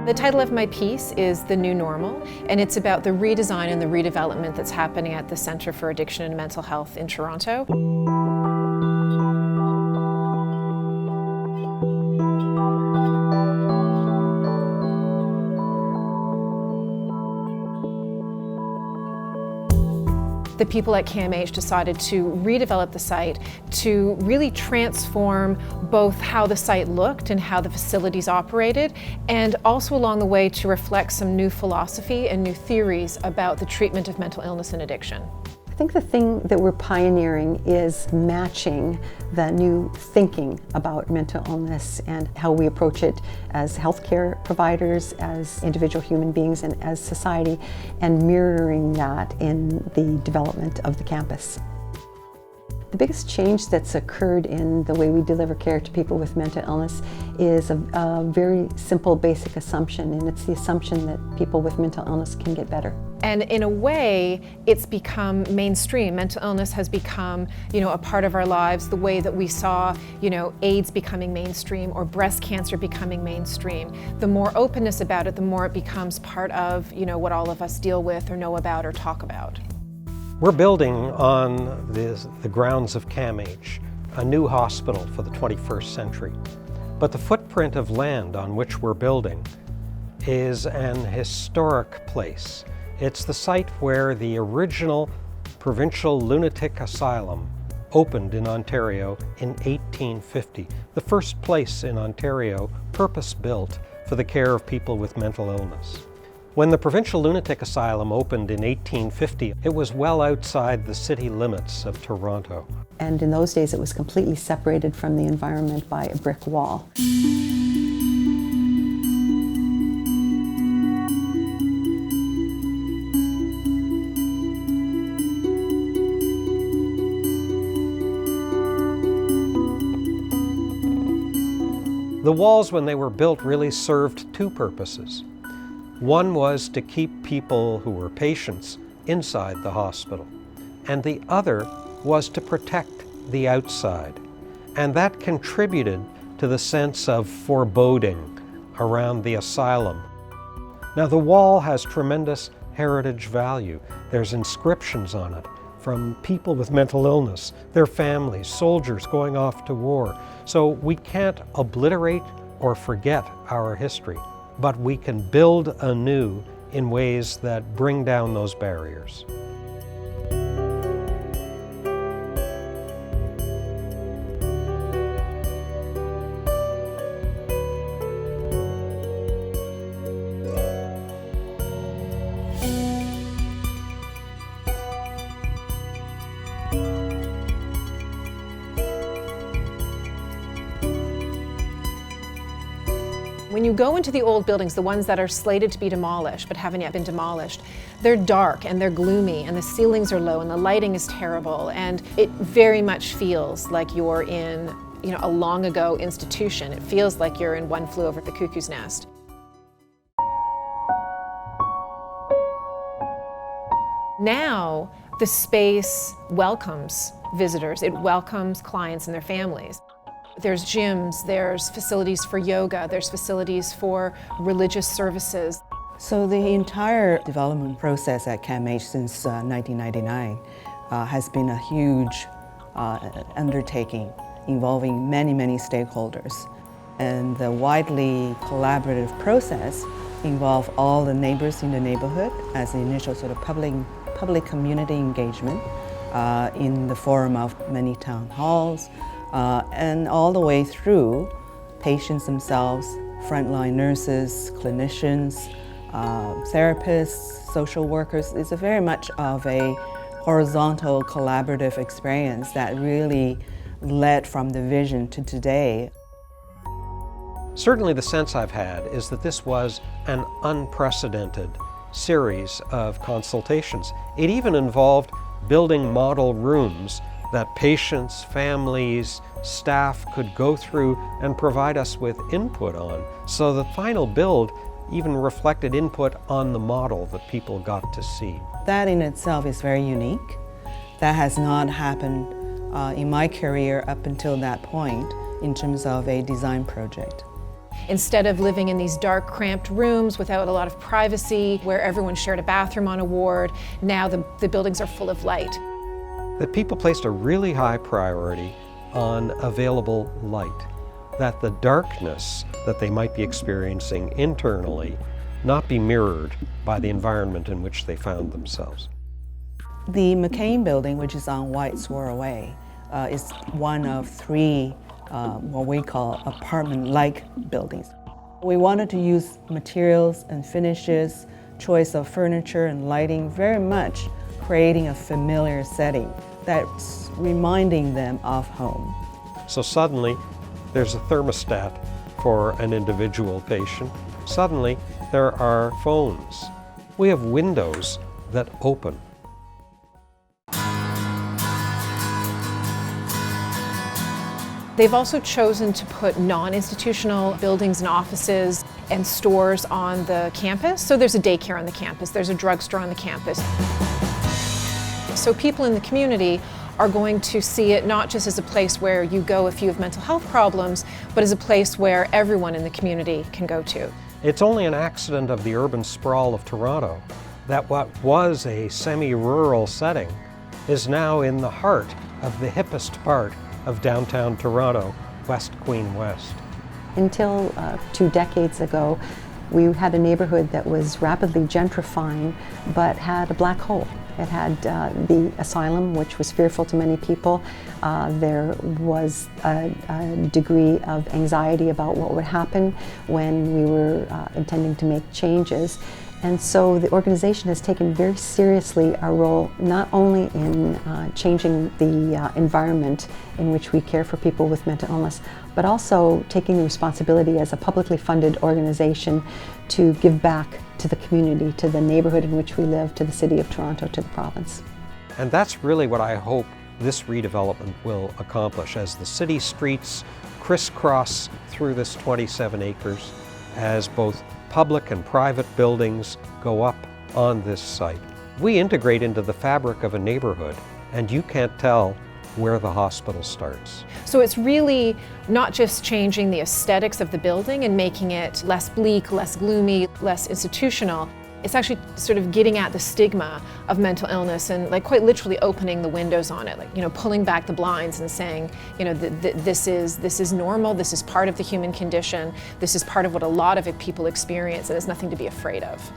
The title of my piece is The New Normal, and it's about the redesign and the redevelopment that's happening at the Centre for Addiction and Mental Health in Toronto. The people at CAMH decided to redevelop the site to really transform both how the site looked and how the facilities operated, and also along the way to reflect some new philosophy and new theories about the treatment of mental illness and addiction. I think the thing that we're pioneering is matching the new thinking about mental illness and how we approach it as healthcare providers, as individual human beings, and as society, and mirroring that in the development of the campus. The biggest change that's occurred in the way we deliver care to people with mental illness is a very simple, basic assumption, and it's the assumption that people with mental illness can get better. And in a way, it's become mainstream. Mental illness has become, a part of our lives, the way that we saw, AIDS becoming mainstream or breast cancer becoming mainstream. The more openness about it, the more it becomes part of, what all of us deal with or know about or talk about. We're building on the grounds of CAMH, a new hospital for the 21st century. But the footprint of land on which we're building is an historic place. It's the site where the original provincial lunatic asylum opened in Ontario in 1850, the first place in Ontario purpose-built for the care of people with mental illness. When the Provincial Lunatic Asylum opened in 1850, it was well outside the city limits of Toronto. And in those days, it was completely separated from the environment by a brick wall. The walls, when they were built, really served two purposes. One was to keep people who were patients inside the hospital, and the other was to protect the outside. And that contributed to the sense of foreboding around the asylum. Now, the wall has tremendous heritage value. There's inscriptions on it from people with mental illness, their families, soldiers going off to war. So we can't obliterate or forget our history, but we can build anew in ways that bring down those barriers. When you go into the old buildings, the ones that are slated to be demolished but haven't yet been demolished, they're dark and they're gloomy and the ceilings are low and the lighting is terrible, and it very much feels like you're in a long ago institution. It feels like you're in One Flew Over the Cuckoo's Nest. Now, the space welcomes visitors. It welcomes clients and their families. There's gyms, there's facilities for yoga, there's facilities for religious services. So the entire development process at CAMH since 1999 has been a huge undertaking involving many, many stakeholders. And the widely collaborative process involved all the neighbors in the neighborhood as the initial sort of public community engagement in the form of many town halls, and all the way through patients themselves, frontline nurses, clinicians, therapists, social workers. It's very much of a horizontal collaborative experience that really led from the vision to today. Certainly the sense I've had is that this was an unprecedented series of consultations. It even involved building model rooms that patients, families, staff could go through and provide us with input on. So the final build even reflected input on the model that people got to see. That in itself is very unique. That has not happened in my career up until that point in terms of a design project. Instead of living in these dark, cramped rooms without a lot of privacy, where everyone shared a bathroom on a ward, now the buildings are full of light. That people placed a really high priority on available light, that the darkness that they might be experiencing internally not be mirrored by the environment in which they found themselves. The McCain building, which is on White Swirl Way, is one of three what we call apartment-like buildings. We wanted to use materials and finishes, choice of furniture and lighting, very much creating a familiar setting that's reminding them of home. So suddenly, there's a thermostat for an individual patient. Suddenly, there are phones. We have windows that open. They've also chosen to put non-institutional buildings and offices and stores on the campus. So there's a daycare on the campus, there's a drugstore on the campus. So people in the community are going to see it not just as a place where you go if you have mental health problems, but as a place where everyone in the community can go to. It's only an accident of the urban sprawl of Toronto that what was a semi-rural setting is now in the heart of the hippest part of downtown Toronto, West Queen West. Until 2 decades ago, we had a neighborhood that was rapidly gentrifying, but had a black hole. It had the asylum, which was fearful to many people. There was a degree of anxiety about what would happen when we were intending to make changes. And so the organization has taken very seriously our role not only in changing the environment in which we care for people with mental illness, but also taking the responsibility as a publicly funded organization to give back to the community, to the neighborhood in which we live, to the city of Toronto, to the province. And that's really what I hope this redevelopment will accomplish as the city streets crisscross through this 27 acres, as both public and private buildings go up on this site. We integrate into the fabric of a neighborhood, and you can't tell where the hospital starts. So it's really not just changing the aesthetics of the building and making it less bleak, less gloomy, less institutional. It's actually sort of getting at the stigma of mental illness and like quite literally opening the windows on it, like, you know, pulling back the blinds and saying, you know, this is normal, this is part of the human condition, this is part of what a lot of people experience, and there's nothing to be afraid of.